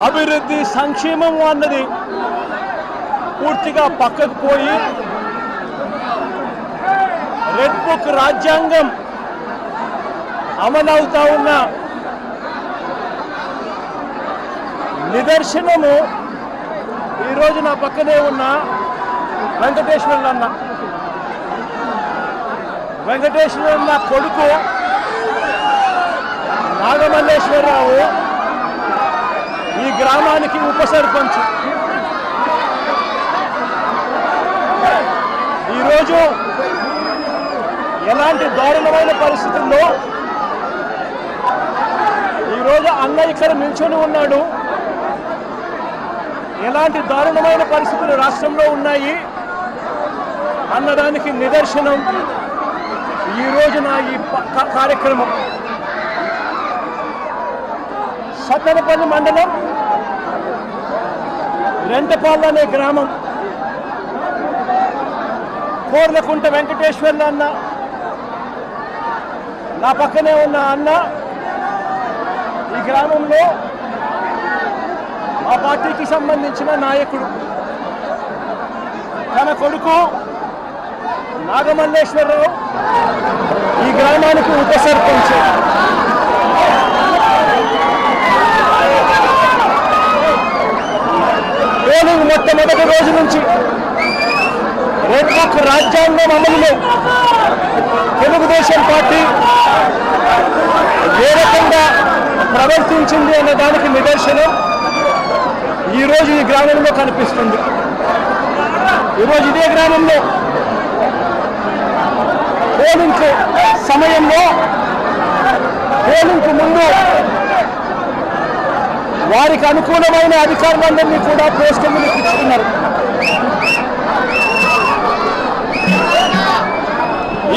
అభివృద్ధి సంక్షేమం అన్నది పూర్తిగా పక్కకు పోయి రెడ్ బుక్ రాజ్యాంగం అమలవుతా ఉన్న నిదర్శనము ఈరోజు నా పక్కనే ఉన్న వెంకటేశ్వర్లన్న కొడుకు నాగమల్లేశ్వరరావు ఈ గ్రామానికి ఉప సర్పంచ్. ఈరోజు ఎలాంటి దారుణమైన పరిస్థితుల్లో ఈరోజు అన్న ఇక్కడ నిల్చొని ఉన్నాడు. ఎలాంటి దారుణమైన పరిస్థితులు రాష్ట్రంలో ఉన్నాయి అన్నదానికి నిదర్శనం ఈరోజు నా ఈ కార్యక్రమం. సత్తెనపల్లి మండలం రెంటపాళ్ళు అనే గ్రామం. కోర్లకుంట వెంకటేశ్వర్ల అన్న, నా పక్కనే ఉన్న అన్న ఈ గ్రామంలో ఆ పార్టీకి సంబంధించిన నాయకుడు. తన కొడుకు నాగమల్లేశ్వరరావు ఈ గ్రామానికి ఉప సర్పంచ్. పోలింగ్ మొట్టమొదటి రోజు నుంచి రెడ్ బుక్ రాజ్యాంగం అమలులో తెలుగుదేశం పార్టీ ఏ రకంగా ప్రవర్తించింది అన్న దానికి నిదర్శనం ఈరోజు ఈ గ్రామంలో కనిపిస్తుంది. ఈరోజు ఇదే గ్రామంలో పోలింగ్ సమయంలో పోలింగ్కు ముందు వారికి అనుకూలమైన అధికారులందరినీ కూడా పోస్టులు ఇచ్చుకున్నారు.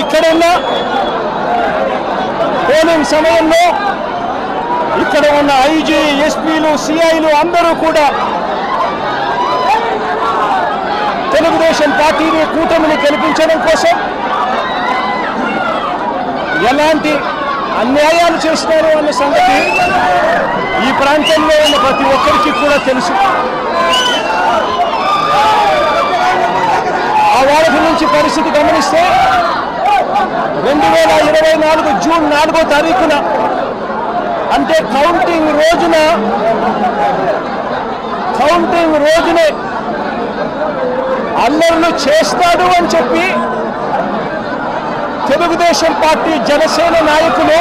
ఇక్కడున్న పోలింగ్ సమయంలో ఇక్కడ ఉన్న ఐజీ, ఎస్పీలు, సిఐలు అందరూ కూడా తెలుగుదేశం పార్టీని, కూటమిని గెలిపించడం కోసం ఎలాంటి అన్యాయాలు చేస్తున్నారు అన్న సంగతి ఈ ప్రాంతంలో ఉన్న ప్రతి ఒక్కరికి కూడా తెలుసు. ఆ వారధి నుంచి పరిస్థితి గమనిస్తే 2024 జూన్ 4వ తారీఖున అంటే కౌంటింగ్ రోజునే అల్లర్లు చేస్తాడు అని చెప్పి తెలుగుదేశం పార్టీ, జనసేన నాయకులు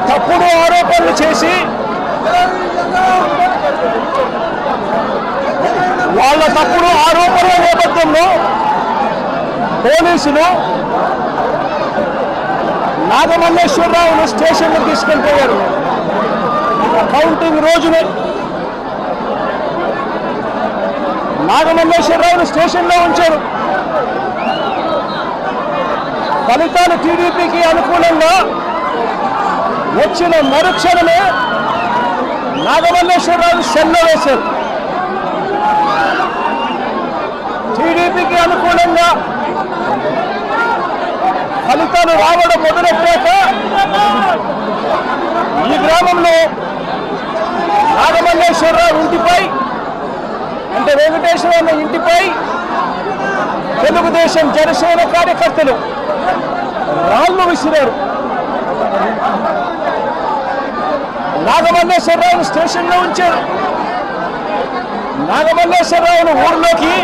తప్పుడు ఆరోపణలు చేసి వాళ్ళ తప్పుడు ఆరోపణల నేపథ్యంలో పోలీసులు నాగమల్లేశ్వరరావును స్టేషన్కు తీసుకెళ్ళిపోయారు. కౌంటింగ్ రోజునే నాగమల్లేశ్వరరావును స్టేషన్లో ఉంచారు. ఫలితాలు టీడీపీకి అనుకూలంగా వచ్చిన మరుక్షణమే నాగమల్లేశ్వరరావు సెల్లో వేశారు. టీడీపీకి అనుకూలంగా ఫలితాలు రావడం మొదలెట్టాక ఈ గ్రామంలో నాగమల్లేశ్వరరావు ఇంటిపై, అంటే వెంకటేశ్వర ఇంటిపై తెలుగుదేశం, జనసేన కార్యకర్తలు రాళ్లు విసిరారు. నాగమల్లేశ్వరరావును స్టేషన్లో ఉంచారు. నాగమల్లేశ్వరరావును ఊరిలోకి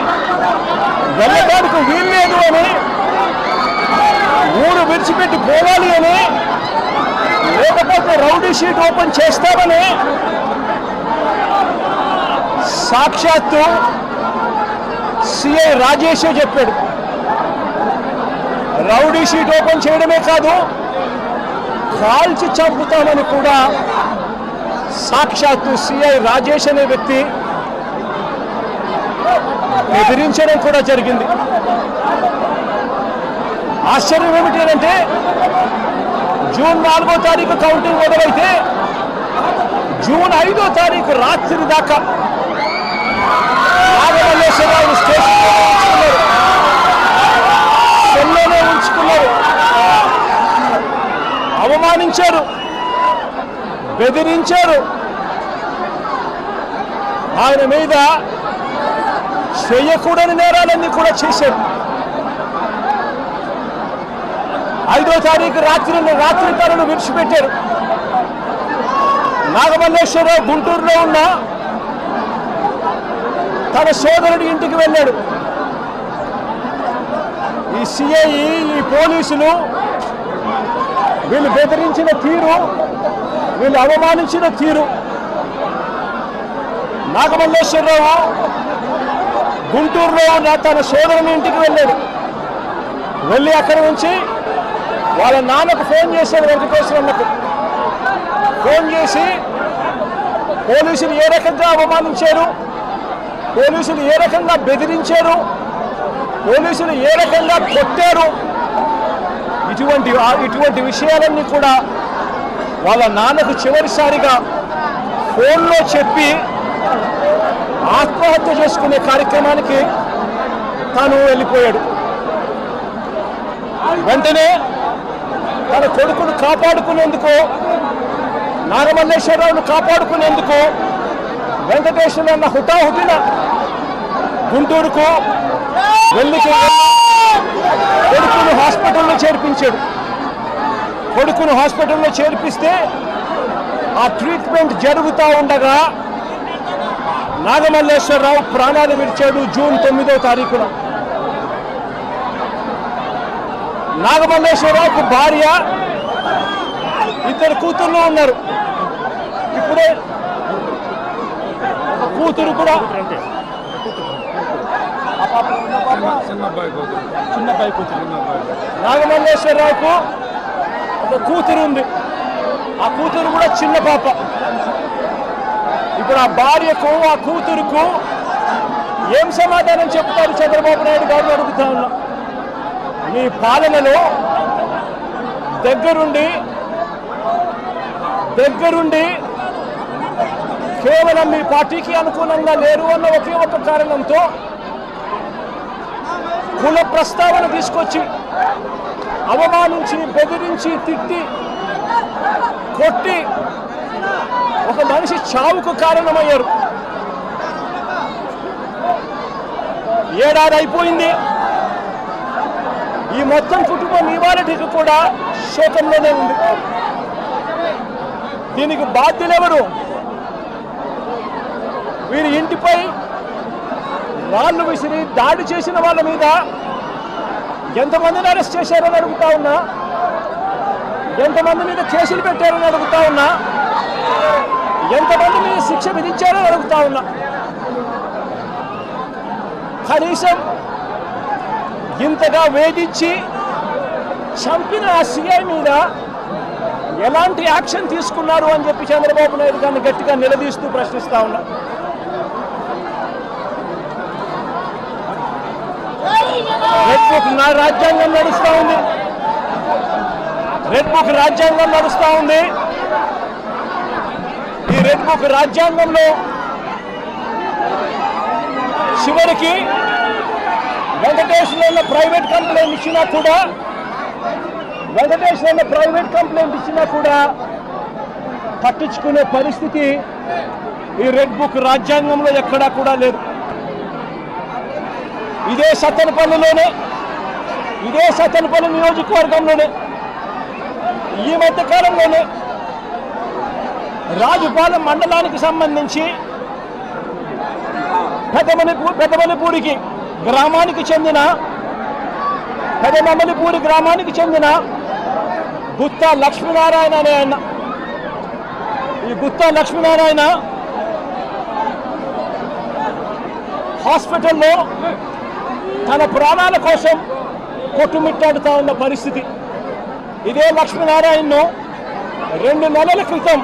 వెళ్ళడానికి వీల్లేదు అని, ఊరు విడిచిపెట్టి పోవాలి అని, లేకపోతే రౌడీ షీట్ ఓపెన్ చేస్తామని సాక్షాత్తు సిఐ రాజేషే చెప్పాడు. రౌడీ షీట్ ఓపెన్ చేయడమే కాదు, కాల్చి చంపుతామని కూడా సాక్షాత్తు సిఐ రాజేష్ అనే వ్యక్తి బెదిరించడం కూడా జరిగింది. ఆశ్చర్యం ఏమిటి అంటే జూన్ 4వ తారీఖు కౌంటింగ్ మొదలైతే జూన్ 5వ తారీఖు రాత్రి దాకా నాగమల్లేశ్వరరావు సెల్లోనే ఉంచుకున్నారు. అవమానించారు, బెదిరించారు. ఆయన మీద చేయకూడని నేరాలన్నీ కూడా చేశారు. 5వ తారీఖు రాత్రి తనను విడిచిపెట్టారు. నాగమల్లేశ్వరరావు గుంటూరులో ఉన్న తన సోదరుడి ఇంటికి వెళ్ళాడు. ఈ సిఐ, ఈ పోలీసులు వీళ్ళు బెదిరించిన తీరు, వీళ్ళు అవమానించిన తీరు. నాగమల్లేశ్వరరావు గుంటూరులో ఉన్న తన సోదరుని ఇంటికి వెళ్ళాడు. వెళ్ళి అక్కడి నుంచి వాళ్ళ నాన్నకు ఫోన్ చేశాడు. వెంకటేశ్వరన్నకు ఫోన్ చేసి పోలీసులు ఏ రకంగా అవమానించారు, పోలీసులు ఏ రకంగా బెదిరించారు, పోలీసులు ఏ రకంగా కొట్టారు, ఇటువంటి విషయాలన్నీ కూడా వాళ్ళ నాన్నకు చివరిసారిగా ఫోన్లో చెప్పి ఆత్మహత్య చేసుకునే కార్యక్రమానికి తాను వెళ్ళిపోయాడు. వెంటనే తన కొడుకును కాపాడుకునేందుకు, నాగమల్లేశ్వరరావును కాపాడుకునేందుకు వెంకటేశ్వరన్న హుటాహుటిన గుంటూరుకు వెళ్ళి కొడుకును హాస్పిటల్లో చేర్పించాడు. కొడుకును హాస్పిటల్లో చేర్పిస్తే ఆ ట్రీట్మెంట్ జరుగుతూ ఉండగా నాగమల్లేశ్వరరావు ప్రాణాలు విడిచాడు. జూన్ 9వ తారీఖున నాగమల్లేశ్వరరావుకు భార్య, 2 కూతుర్లు ఉన్నారు. ఇప్పుడే కూతురు కూడా చిన్నబ్బాయి కూతురు. నాగమల్లేశ్వరరావుకు ఒక కూతురు ఉంది. ఆ కూతురు కూడా చిన్న పాప. ఇప్పుడు ఆ భార్యకు, ఆ కూతురుకు ఏం సమాధానం చెప్తారు చంద్రబాబు నాయుడు గారు అడుగుతా ఉన్నా. మీ పాలనలో దగ్గరుండి కేవలం మీ పార్టీకి అనుకూలంగా లేరు అన్న ఒకే ఒక కారణంతో కుల ప్రస్తావన తీసుకొచ్చి అవమానించి, బెదిరించి, తిట్టి, కొట్టి ఒక మనిషి చావుకు కారణమయ్యారు. 7 ఏడాది అయిపోయింది. ఈ మొత్తం కుటుంబం ఇవాళకి కూడా శోకంలోనే ఉంది. దీనికి బాధ్యులెవరు? వీరి ఇంటిపై రాళ్ళు విసిరి దాడి చేసిన వాళ్ళ మీద ఎంతమందిని అరెస్ట్ చేశారని అడుగుతా ఉన్నా, ఎంతమంది మీద కేసులు పెట్టారని అడుగుతా ఉన్నా, ఎంతమంది మీద శిక్ష విధించారని అడుగుతా ఉన్నా. కనీసం ఇంతగా వేధించి చంపిన ఆ సిఐ మీద ఎలాంటి యాక్షన్ తీసుకున్నారు అని చెప్పి చంద్రబాబు నాయుడు గారిని గట్టిగా నిలదీస్తూ ప్రశ్నిస్తా ఉన్నా. రెడ్ బుక్ రాజ్యాంగం నడుస్తూ ఉంది. రెడ్ బుక్ రాజ్యాంగం నడుస్తూ ఉంది. ఈ రెడ్ బుక్ రాజ్యాంగంలో చివరికి వెంకటేశ్వర ప్రైవేట్ కంప్లైంట్ ఇచ్చినా కూడా పట్టించుకునే పరిస్థితి ఈ రెడ్ బుక్ రాజ్యాంగంలో ఎక్కడా కూడా లేదు. ఇదే సత్తెనపల్లి నియోజకవర్గంలోనే ఈ మధ్యకాలంలోనే రాజుపాలెం మండలానికి సంబంధించి పెదమల్లిపూడి గ్రామానికి చెందిన గుత్తా లక్ష్మీనారాయణ అనే ఆయన, ఈ గుత్తా లక్ష్మీనారాయణ హాస్పిటల్లో తన ప్రాణాల కోసం కొట్టుమిట్టాడుతూ ఉన్న పరిస్థితి. ఇదే లక్ష్మీనారాయణను 2 నెలల క్రితం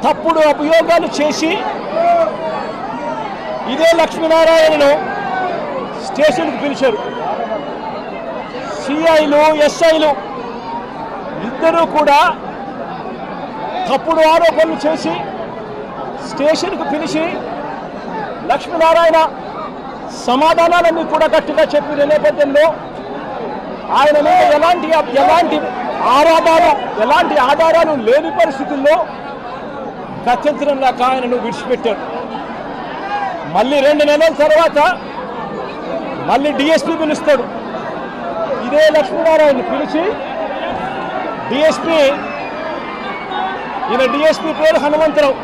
తప్పుడు అభియోగాలు చేసి ఇదే లక్ష్మీనారాయణను స్టేషన్కి పిలిచారు. సిఐలు, ఎస్ఐలు ఇద్దరూ కూడా తప్పుడు ఆరోపణలు చేసి స్టేషన్కు పిలిచి లక్ష్మీనారాయణ సమాధానాలన్నీ కూడా గట్టిగా చెప్పిన నేపథ్యంలో ఆయన మీద ఎలాంటి ఆధారాలు లేని పరిస్థితుల్లో గత్యంతరం లేక ఆయనను విడిచిపెట్టారు. మళ్ళీ 2 నెలల తర్వాత మళ్ళీ డిఎస్పీ పిలుస్తాడు. ఇదే లక్ష్మీనారాయణ పిలిచి డిఎస్పీ, ఈయన డిఎస్పీ పేరు హనుమంతరావు,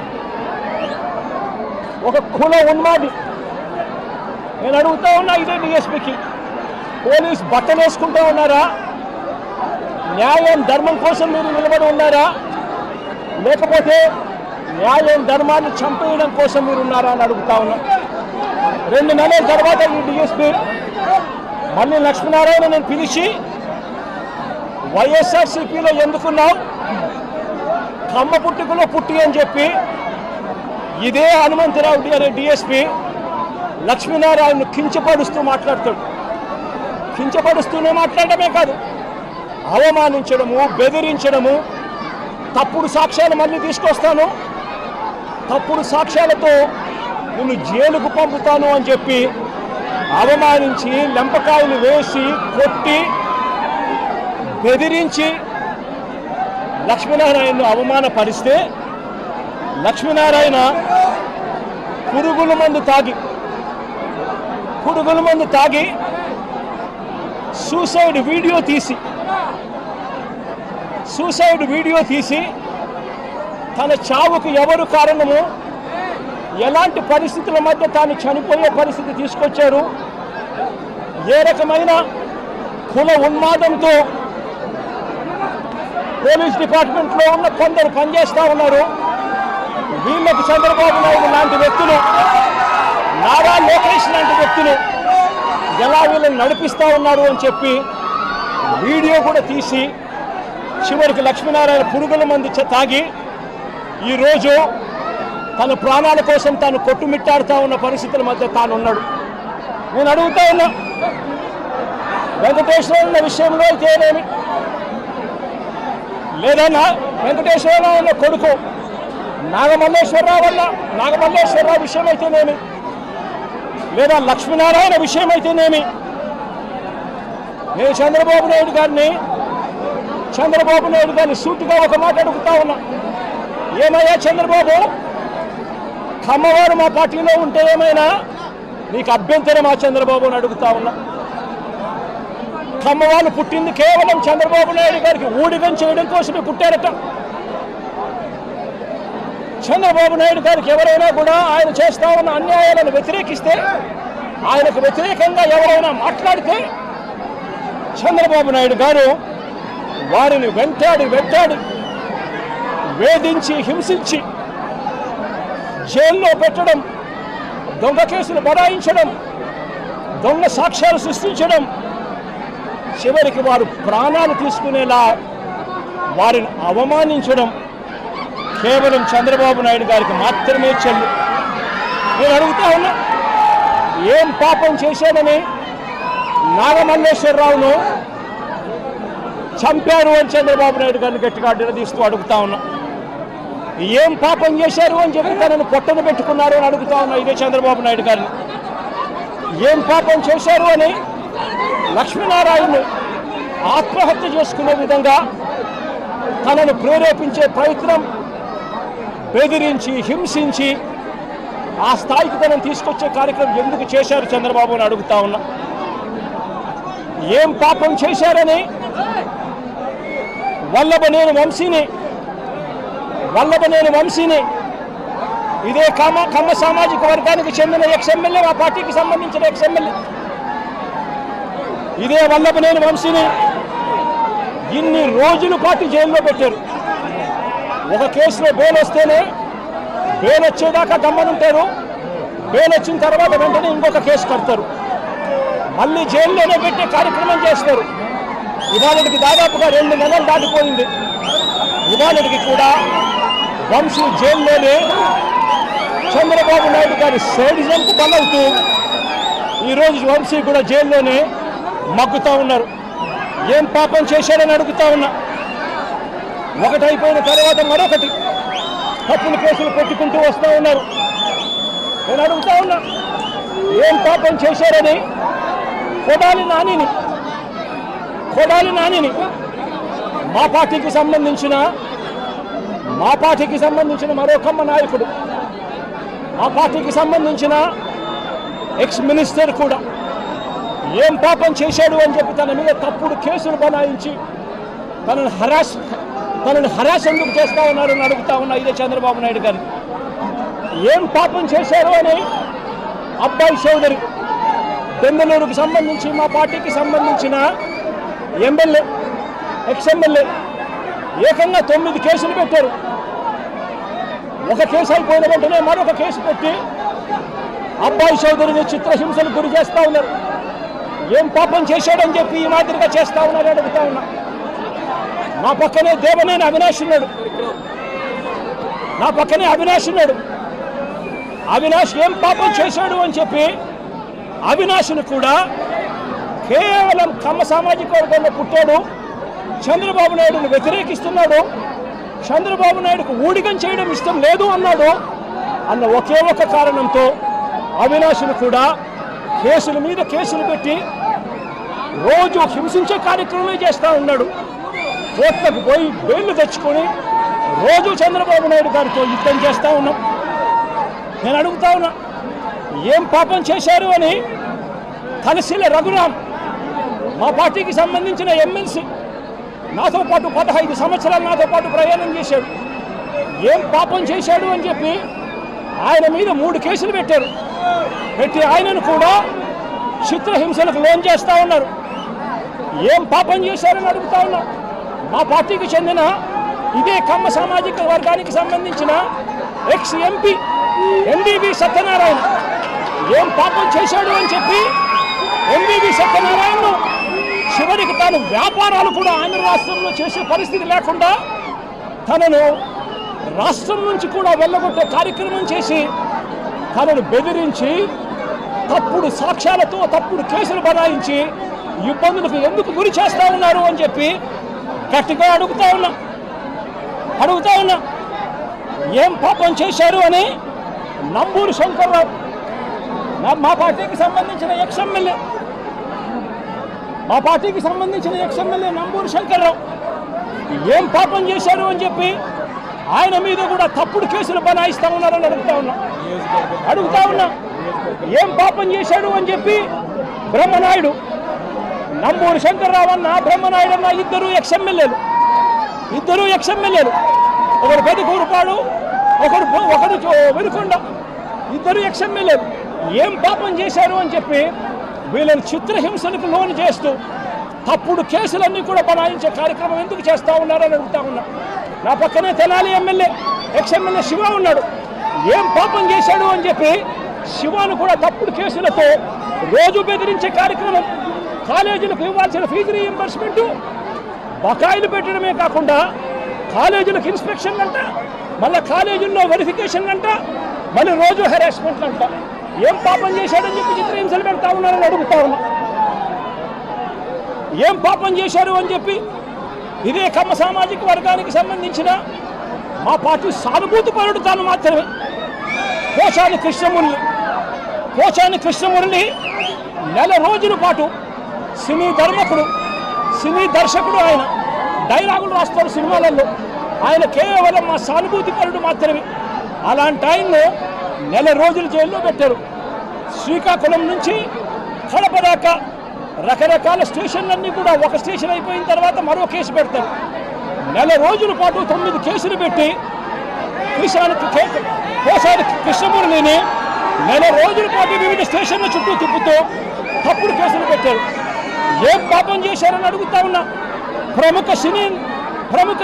ఒక కుల ఉన్మాది. నేను అడుగుతా ఉన్నా ఇదే డిఎస్పీకి, పోలీస్ బట్టలు వేసుకుంటూ ఉన్నారా? న్యాయం ధర్మం కోసం మీరు నిలబడి ఉన్నారా? లేకపోతే న్యాయం ధర్మాన్ని చంపేయడం కోసం మీరు ఉన్నారా అని అడుగుతా ఉన్నా. 2 నెలల తర్వాత ఈ డిఎస్పీ మళ్ళీ లక్ష్మీనారాయణ నేను పిలిచి, వైఎస్ఆర్సీపీలో ఎందుకున్నావు, కమ్మ పుట్టుకలో పుట్టి అని చెప్పి ఇదే హనుమంతరావు అనే డిఎస్పీ లక్ష్మీనారాయణను కించపరుస్తూ మాట్లాడతాడు. కించపరుస్తూనే మాట్లాడమే కాదు, అవమానించడము, బెదిరించడము, తప్పుడు సాక్ష్యాలు మళ్ళీ తీసుకొస్తాను, తప్పుడు సాక్ష్యాలతో నిన్ను జైలుకు పంపుతాను అని చెప్పి అవమానించి, లెంపకాయలు వేసి, కొట్టి, బెదిరించి లక్ష్మీనారాయణను అవమానపరిస్తే లక్ష్మీనారాయణ పురుగుల మందు తాగి సూసైడ్ వీడియో తీసి తన చావుకు ఎవరు కారణము, ఎలాంటి పరిస్థితుల మధ్య తాను చనిపోయే పరిస్థితి తీసుకొచ్చారు, ఏ రకమైన కుల ఉన్మాదంతో పోలీస్ డిపార్ట్మెంట్లో ఉన్న కొందరు పనిచేస్తూ ఉన్నారు, వీళ్ళకు చంద్రబాబు నాయుడు లాంటి వ్యక్తులు, నారా లోకేష్ లాంటి వ్యక్తులు ఎలా వీళ్ళని నడిపిస్తూ ఉన్నారు అని చెప్పి వీడియో కూడా తీసి చివరికి లక్ష్మీనారాయణ పురుగుల మందు తాగి ఈరోజు తన ప్రాణాల కోసం తాను కొట్టుమిట్టాడుతూ ఉన్న పరిస్థితుల మధ్య తాను ఉన్నాడు. నేను అడుగుతా ఉన్నా, వెంకటేశ్వర విషయంలో అయితేనేమి, లేదన్నా వెంకటేశ్వరరావు కొడుకు నాగమల్లేశ్వరరావు విషయం అయితేనేమి, లేదా లక్ష్మీనారాయణ విషయం అయితేనేమి, నేను చంద్రబాబు నాయుడు గారిని సూటిగా ఒక మాట అడుగుతా ఉన్నా. ఏమయ్యా చంద్రబాబు, కమ్మవారు మా పార్టీలో ఉంటే ఏమైనా నీకు అభ్యంతరమా చంద్రబాబు అని అడుగుతా ఉన్నా. కమ్మవాళ్ళు పుట్టింది కేవలం చంద్రబాబు నాయుడు గారికి ఊడిగం చేయడం కోసమే పుట్టారట. చంద్రబాబు నాయుడు గారికి ఎవరైనా కూడా ఆయన చేస్తా ఉన్న అన్యాయాలను వ్యతిరేకిస్తే, ఆయనకు వ్యతిరేకంగా ఎవరైనా మాట్లాడితే చంద్రబాబు నాయుడు గారు వారిని వెంటాడి వేధించి, హింసించి జైల్లో పెట్టడం, దొంగ కేసులు బడాయించడం, దొంగ సాక్ష్యాలు సృష్టించడం, చివరికి వారు ప్రాణాలు తీసుకునేలా వారిని అవమానించడం కేవలం చంద్రబాబు నాయుడు గారికి మాత్రమే చెల్లు. నేను అడుగుతా ఉన్నా, ఏం పాపం చేశాడని నాగమల్లేశ్వరరావును చంపారు అని చంద్రబాబు నాయుడు గారిని గట్టిగా నిలదీస్తూ అడుగుతా ఉన్నా. ఏం పాపం చేశారు అని చెప్పి తనను పొట్టను పెట్టుకున్నారు అని అడుగుతా ఉన్నా ఇదే చంద్రబాబు నాయుడు గారిని. ఏం పాపం చేశారు అని లక్ష్మీనారాయణను ఆత్మహత్య చేసుకునే విధంగా తనను ప్రేరేపించే ప్రయత్నం, బెదిరించి, హింసించి ఆ స్థాయికి తనను తీసుకొచ్చే కార్యక్రమం ఎందుకు చేశారు చంద్రబాబు అని అడుగుతా ఉన్నా. ఏం పాపం చేశారని వల్లభనేని వంశీని ఇదే కమ్మ సామాజిక వర్గానికి చెందిన ఎక్స్ఎమ్మెల్యే, మా పార్టీకి సంబంధించిన ఎక్స్ఎమ్మెల్యే, ఇదే వల్లభనేని వంశీని ఇన్ని రోజుల పాటు జైల్లో పెట్టారు. ఒక కేసులో బెయిల్ వస్తేనే, బెయిల్ వచ్చేదాకా గమ్మనుంటారు, బెయిల్ వచ్చిన తర్వాత వెంటనే ఇంకొక కేసు కడతారు, మళ్ళీ జైల్లోనే పెట్టే కార్యక్రమం చేస్తారు. ఇవాళకి దాదాపుగా 2 నెలలు దాటిపోయింది. ఇవాళకి కూడా వంశీ జైల్లోనే చంద్రబాబు నాయుడు గారి సైడిజంకు బలవుతూ ఈరోజు వంశీ కూడా జైల్లోనే మగ్గుతూ ఉన్నారు. ఏం పాపం చేశారని అడుగుతా ఉన్నా. ఒకటైపోయిన తర్వాత మరొకటి తప్పుడు కేసులు పెట్టుకుంటూ వస్తూ ఉన్నారు. నేను అడుగుతా ఉన్నా, ఏం పాపం చేశారని కొడాలి నానిని మా పార్టీకి సంబంధించిన మరో కమ్మ నాయకుడు, మా పార్టీకి సంబంధించిన ఎక్స్ మినిస్టర్ కూడా ఏం పాపం చేశాడు అని చెప్పి తన మీద తప్పుడు కేసులు బనాయించి తనను హరాస్ ఎందుకు చేస్తా ఉన్నారని అడుగుతా ఉన్నా ఇదే చంద్రబాబు నాయుడు గారు. ఏం పాపం చేశారు అని అబ్బాయి చౌదరి బెంగళూరుకు సంబంధించి మా పార్టీకి సంబంధించిన ఎమ్మెల్యే ఎక్స్ ఎమ్మెల్యే ఏకంగా 9 కేసులు పెట్టారు. ఒక కేసు అయిపోయిన వెంటనే మరొక కేసు పెట్టి అబ్బాయి చౌదరిని చిత్రహింసలు గురి చేస్తూ ఉన్నారు. ఏం పాపం చేశాడని చెప్పి ఈ మాదిరిగా చేస్తూ ఉన్నారని అడుగుతా ఉన్నా. నా పక్కనే దేవనేని అవినాష్ ఉన్నాడు. నా పక్కనే అవినాష్ ఉన్నాడు. అవినాష్ ఏం పాపం చేశాడు అని చెప్పి అవినాష్ను కూడా కేవలం కమ్మ సామాజిక వర్గంలో పుట్టాడు, చంద్రబాబు నాయుడును వ్యతిరేకిస్తున్నాడు, చంద్రబాబు నాయుడుకు ఊడిగం చేయడం ఇష్టం లేదు అన్నాడు అన్న ఒకే ఒక కారణంతో అవినాష్ను కూడా కేసుల మీద కేసులు పెట్టి రోజు హింసించే కార్యక్రమమే చేస్తూ ఉన్నాడు. కోర్టులకు పోయి బెయిల్ తెచ్చుకొని రోజు చంద్రబాబు నాయుడు గారితో యుద్ధం చేస్తూ ఉన్నాం. నేను అడుగుతా ఉన్నా, ఏం పాపం చేశారు అని తలసిల రఘురామ్ మా పార్టీకి సంబంధించిన ఎమ్మెల్సీ నాతో పాటు 15 సంవత్సరాలు నాతో పాటు ప్రయాణం చేశాడు. ఏం పాపం చేశాడు అని చెప్పి ఆయన మీద 3 కేసులు పెట్టారు. పెట్టి ఆయనను కూడా చిత్రహింసలకు లోన్ చేస్తూ ఉన్నారు. ఏం పాపం చేశారని అడుగుతా ఉన్నా. మా పార్టీకి చెందిన ఇదే కమ్మ సామాజిక వర్గానికి సంబంధించిన ఎక్స్ ఎంపీ ఎంబీబీ సత్యనారాయణ ఏం పాపం చేశాడు అని చెప్పి ఎంబీబీ సత్యనారాయణను చివరికి తాను వ్యాపారాలు కూడా ఆంధ్ర రాష్ట్రంలో చేసే పరిస్థితి లేకుండా తనను రాష్ట్రం నుంచి కూడా వెళ్ళగొట్టే కార్యక్రమం చేసి తనను బెదిరించి తప్పుడు సాక్ష్యాలతో తప్పుడు కేసులు బనాయించి ఇబ్బందులకు ఎందుకు గురి చేస్తూ ఉన్నారు అని చెప్పి గట్టిగా అడుగుతా ఉన్నా. ఏం పాపం చేశారు అని నంబూరు శంకర్రావు మా పార్టీకి సంబంధించిన ఎక్స్ ఎమ్మెల్యే నంబూరు శంకర్రావు ఏం పాపం చేశారు అని చెప్పి ఆయన మీద కూడా తప్పుడు కేసులు బనాయిస్తా ఉన్నారని అడుగుతా ఉన్నా. ఏం పాపం చేశాడు అని చెప్పి బ్రహ్మనాయుడు, నంబూరు శంకర్రావు అన్న బ్రహ్మనాయుడు అన్న ఇద్దరు ఎక్స్ ఎమ్మెల్యేలు. ఒకరు పెదకూరుపాడు, ఒకరు వెనుకొండ, ఇద్దరు ఎక్స్ ఎమ్మెల్యేలు. ఏం పాపం చేశారు అని చెప్పి వీళ్ళని చిత్రహింసలకు లోను చేస్తూ తప్పుడు కేసులన్నీ కూడా బనాయించే కార్యక్రమం ఎందుకు చేస్తూ ఉన్నారని అడుగుతా ఉన్నా. నా పక్కనే Tenali MLA ex MLA Shiva ఉన్నాడు. ఏం పాపం చేశాడు అని చెప్పి శివాను కూడా తప్పుడు కేసులతో రోజు బెదిరించే కార్యక్రమం, కాలేజీలకు ఇవ్వాల్సిన ఫీజు రీయింబర్స్మెంట్ బకాయిలు పెట్టడమే కాకుండా కాలేజీలకు ఇన్స్పెక్షన్ అంట, మళ్ళీ కాలేజీల్లో వెరిఫికేషన్ అంట, మళ్ళీ రోజు హెరాస్మెంట్ అంట. ఏం పాపం చేశాడని చెప్పి చిత్రహింసలు పెడతా ఉన్నారని అడుగుతా ఉన్నా. ఏం పాపం చేశారు అని చెప్పి ఇదే కమ్మ సామాజిక వర్గానికి సంబంధించిన మా పార్టీ సానుభూతి పరుడు తాను మాత్రమే పోచాని కృష్ణమురళి నెల రోజుల పాటు సినీ దర్శకుడు, ఆయన డైలాగులు రాస్తారు సినిమాలలో. ఆయన కేవలం మా సానుభూతి పరుడు మాత్రమే. అలాంటి ఆయన్ను నెల రోజులు జైల్లో పెట్టారు. శ్రీకాకుళం నుంచి కడప దాకా రకరకాల స్టేషన్లన్నీ కూడా ఒక స్టేషన్ అయిపోయిన తర్వాత మరో కేసు పెడతారు. నెల రోజుల పాటు 9 కేసులు పెట్టి పోసాని కృష్ణమురళిని నెల రోజుల పాటు వివిధ స్టేషన్ల చుట్టూ తిప్పుతూ తప్పుడు కేసులు పెట్టారు. ఏం పాపం చేశారని అడుగుతా ఉన్నా. ప్రముఖ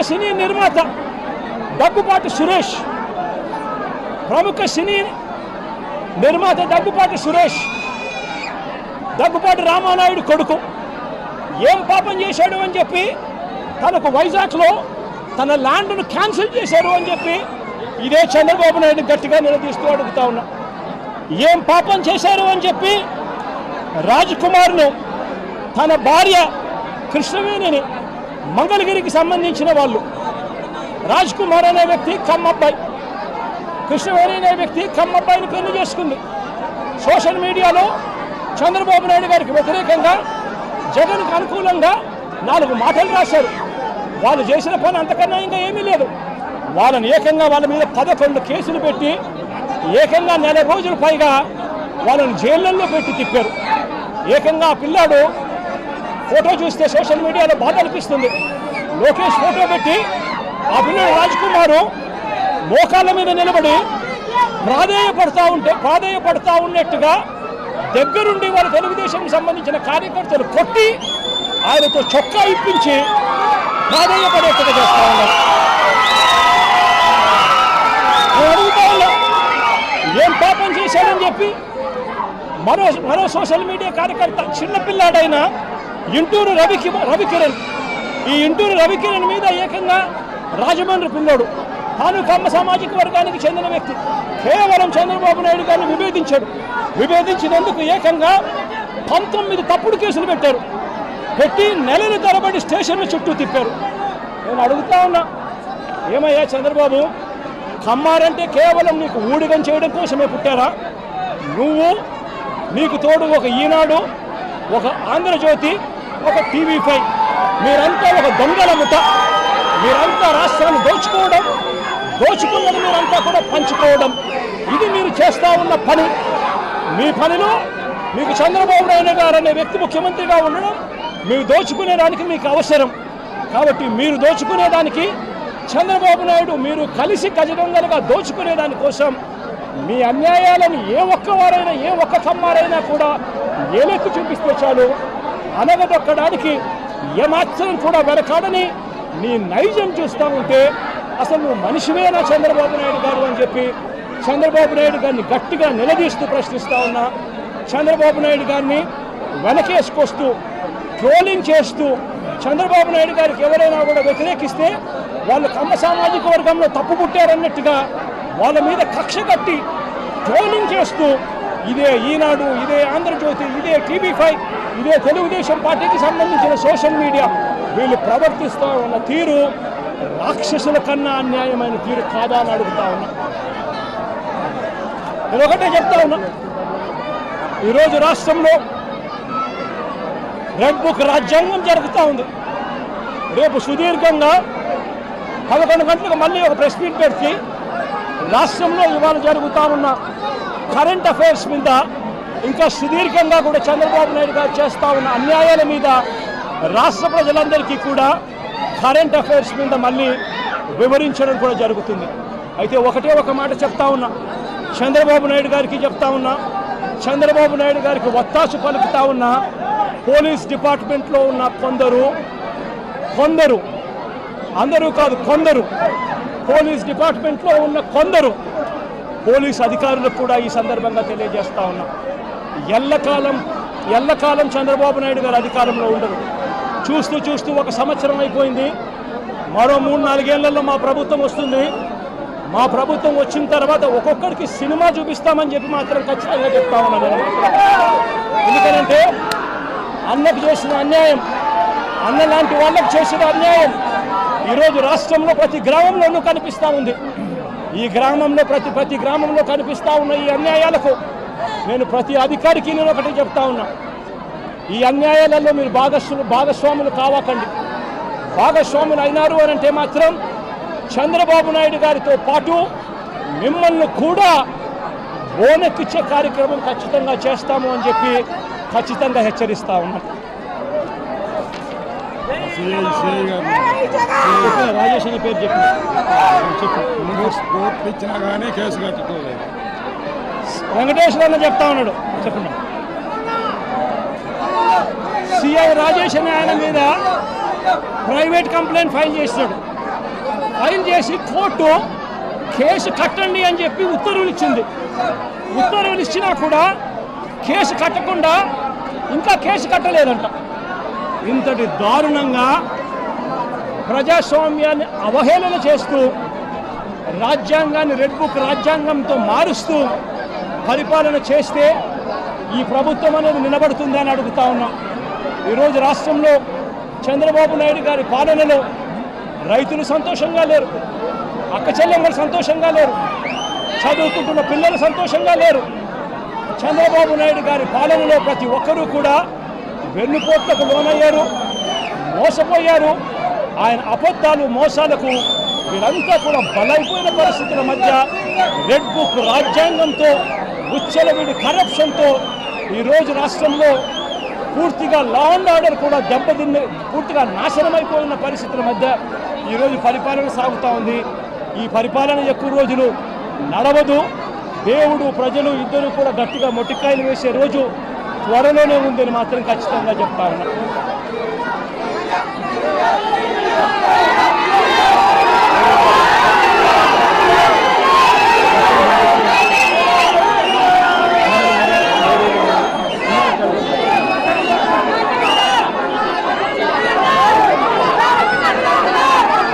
సినీ నిర్మాత దగ్గుపాటి సురేష్ దగ్గుపాటి రామానాయుడు కొడుకు ఏం పాపం చేశాడు అని చెప్పి తనకు వైజాగ్లో తన ల్యాండ్ను క్యాన్సిల్ చేశారు అని చెప్పి ఇదే చంద్రబాబు నాయుడు గట్టిగా నిలదీస్తూ అడుగుతా ఉన్నా. ఏం పాపం చేశారు అని చెప్పి రాజ్ కుమార్ను తన భార్య కృష్ణవేణిని మంగళగిరికి సంబంధించిన వాళ్ళు, రాజ్ కుమార్ అనే వ్యక్తి కమ్మబ్బాయి, కృష్ణవేణి అనే వ్యక్తి కమ్మబ్బాయిని పెళ్లి చేసుకుంది. సోషల్ మీడియాలో చంద్రబాబు నాయుడు గారికి వ్యతిరేకంగా జగన్కు అనుకూలంగా 4 మాటలు రాశారు. వాళ్ళు చేసిన పని అంతకన్నా ఇంకా ఏమీ లేదు. వాళ్ళని ఏకంగా వాళ్ళ మీద 11 కేసులు పెట్టి ఏకంగా నెల రోజుల పైగా వాళ్ళని జైళ్ళల్లో పెట్టి తిప్పారు. ఏకంగా ఆ పిల్లాడు ఫోటో చూస్తే సోషల్ మీడియాలో బాధ అనిపిస్తుంది. లోకేష్ ఫోటో పెట్టి ఆ పిల్లడు రాజ్ కుమారు మోకాళ్ళ మీద నిలబడి ప్రాధేయపడతా ఉన్నట్టుగా దగ్గరుండి వాళ్ళ తెలుగుదేశం సంబంధించిన కార్యకర్తలు కొట్టి ఆయనతో చొక్కా ఇప్పించి ప్రాధేయపడేట్టుగా చేస్తా ఉన్నారు. అడుగుతా ఉన్నా, ఏం పాపం చేశాడని చెప్పి మరో సోషల్ మీడియా కార్యకర్త చిన్నపిల్లాడైన ఇంటూరు రవికిరణ్, ఈ ఇంటూరు రవికిరణ్ మీద ఏకంగా రాజమండ్రి పిల్లోడు తాను కమ్మ సామాజిక వర్గానికి చెందిన వ్యక్తి కేవలం చంద్రబాబు నాయుడు గారిని విభేదించినందుకు ఏకంగా 19 తప్పుడు కేసులు పెట్టి నెలల తరబడి స్టేషన్ల చుట్టూ తిప్పారు. నేను అడుగుతా ఉన్నా, ఏమయ్యా చంద్రబాబు, కమ్మారంటే కేవలం నీకు ఊడిగం చేయడం కోసమే పుట్టారా? నీకు తోడు ఒక ఈనాడు, ఒక ఆంధ్రజ్యోతి, ఒక TV5, మీరంతా ఒక దొంగల ముఠ. మీరంతా రాష్ట్రాన్ని దోచుకున్నది మీరంతా కూడా పంచుకోవడం, ఇది మీరు చేస్తూ ఉన్న పని. మీ పనిలో మీకు చంద్రబాబు నాయుడు గారు అనే వ్యక్తి ముఖ్యమంత్రిగా ఉండడం, మీరు దోచుకునేదానికి మీకు అవసరం. కాబట్టి మీరు దోచుకునేదానికి చంద్రబాబు నాయుడు మీరు కలిసి గజదొంగలుగా దోచుకునేదాని కోసం మీ అన్యాయాలను ఏ ఒక్క కమ్మారైనా కూడా ఏలెత్తి చూపిస్తే చాలు అనగదొక్కడానికి ఏమాత్రం కూడా వెనకాడని నీ నైజం చూస్తూ ఉంటే అసలు నువ్వు మనిషివేనా చంద్రబాబు నాయుడు గారు అని చెప్పి చంద్రబాబు నాయుడు గారిని గట్టిగా నిలదీస్తూ ప్రశ్నిస్తూ ఉన్నా. చంద్రబాబు నాయుడు గారిని వెనకేసుకొస్తూ ట్రోలింగ్ చేస్తూ చంద్రబాబు నాయుడు గారికి ఎవరైనా కూడా వ్యతిరేకిస్తే వాళ్ళు కమ్మ సామాజిక వర్గంలో తప్పు పుట్టారన్నట్టుగా వాళ్ళ మీద కక్ష కట్టి ట్రోలింగ్ చేస్తూ ఇదే ఈనాడు, ఇదే ఆంధ్రజ్యోతి, ఇదే TV5, ఇదే తెలుగుదేశం పార్టీకి సంబంధించిన సోషల్ మీడియా వీళ్ళు ప్రవర్తిస్తూ ఉన్న తీరు రాక్షసుల కన్నా అన్యాయమైన తీరు కాదా అని అడుగుతా ఉన్నా. నేను ఒకటే చెప్తా ఉన్నా, ఈరోజు రాష్ట్రంలో రెడ్ బుక్ రాజ్యాంగం జరుగుతూ ఉంది. రేపు సుదీర్ఘంగా 11 గంటలకు మళ్ళీ ఒక ప్రెస్ మీట్ పెట్టి రాష్ట్రంలో ఇవాళ జరుగుతూ ఉన్న కరెంట్ అఫైర్స్ మీద ఇంకా సుదీర్ఘంగా కూడా చంద్రబాబు నాయుడు గారు చేస్తూ ఉన్న అన్యాయాల మీద రాష్ట్ర ప్రజలందరికీ కూడా కరెంట్ అఫైర్స్ మీద మళ్ళీ వివరించడం కూడా జరుగుతుంది. అయితే ఒక మాట చెప్తా ఉన్నా, చంద్రబాబు నాయుడు గారికి చెప్తా ఉన్నా, చంద్రబాబు నాయుడు గారికి ఒత్తాసు పలుకుతా ఉన్నా పోలీస్ డిపార్ట్మెంట్లో ఉన్న కొందరు అందరూ కాదు, పోలీస్ డిపార్ట్మెంట్లో ఉన్న కొందరు పోలీస్ అధికారులకు కూడా ఈ సందర్భంగా తెలియజేస్తా ఉన్నా, ఎల్లకాలం చంద్రబాబు నాయుడు గారు అధికారంలో ఉండరు. చూస్తూ 1 సంవత్సరం అయిపోయింది. మరో 3-4 ఏళ్లలో మా ప్రభుత్వం వస్తుంది. మా ప్రభుత్వం వచ్చిన తర్వాత ఒక్కొక్కరికి సినిమా చూపిస్తామని చెప్పి మాత్రం ఖచ్చితంగా చెప్తా ఉన్నాను. ఎందుకంటే అన్నకు చేసిన అన్యాయం, అన్న లాంటి వాళ్ళకు చేసిన అన్యాయం ఈరోజు రాష్ట్రంలో ప్రతి గ్రామంలోనూ కనిపిస్తూ ఉంది. ఈ గ్రామంలో ప్రతి గ్రామంలో కనిపిస్తూ ఉన్న ఈ అన్యాయాలకు నేను ప్రతి అధికారికి నేను ఒకటి చెప్తా ఉన్నా, ఈ అన్యాయాలలో మీరు భాగస్వాములు కావకండి. భాగస్వాములు అయినారు అని అంటే మాత్రం చంద్రబాబు నాయుడు గారితో పాటు మిమ్మల్ని కూడా బోనెక్కిచ్చే కార్యక్రమం ఖచ్చితంగా చేస్తాము అని చెప్పి ఖచ్చితంగా హెచ్చరిస్తా ఉన్నాం. రాజేష్ అనే పేరు ఇచ్చినా కానీ కేసు కట్టుకోలేదు. వెంకటేశ్వర అన్న చెప్తా ఉన్నాడు, చెప్పండి. సిఐ రాజేష్ అనే ఆయన మీద ప్రైవేట్ కంప్లైంట్ ఫైల్ చేసినాడు. ఫైల్ చేసి కోర్టు కేసు కట్టండి అని చెప్పి ఉత్తర్వులు ఇచ్చింది. ఉత్తర్వులు ఇచ్చినా కూడా కేసు కట్టకుండా ఇంకా కేసు కట్టలేదంట. ఇంతటి దారుణంగా ప్రజాస్వామ్యాన్ని అవహేళన చేస్తూ రాజ్యాంగాన్ని రెడ్ బుక్ రాజ్యాంగంతో మారుస్తూ పరిపాలన చేస్తే ఈ ప్రభుత్వం అనేది నిలబడుతుందని అడుగుతా ఉన్నాం. ఈరోజు రాష్ట్రంలో చంద్రబాబు నాయుడు గారి పాలనలో రైతులు సంతోషంగా లేరు, అక్క చెల్లెమ్మలు సంతోషంగా లేరు, చదువుకుంటున్న పిల్లలు సంతోషంగా లేరు. చంద్రబాబు నాయుడు గారి పాలనలో ప్రతి ఒక్కరూ కూడా వెన్నుపోట్లకు లోనయ్యారు, మోసపోయారు. ఆయన అబద్ధాలు మోసాలకు వీరంతా కూడా బలైపోయిన పరిస్థితుల మధ్య రెడ్ బుక్ రాజ్యాంగంతో ఉచ్చలవిడి కరప్షన్తో ఈరోజు రాష్ట్రంలో పూర్తిగా లా అండ్ ఆర్డర్ కూడా దెబ్బతిన్న పూర్తిగా నాశనమైపోయిన పరిస్థితుల మధ్య ఈరోజు పరిపాలన సాగుతూ ఉంది. ఈ పరిపాలన ఎక్కువ రోజులు నడవదు. దేవుడు ప్రజలు ఇద్దరు కూడా గట్టిగా మొట్టికాయలు వేసే రోజు త్వరలోనే ఉందని మాత్రం ఖచ్చితంగా చెప్తా ఉన్నా.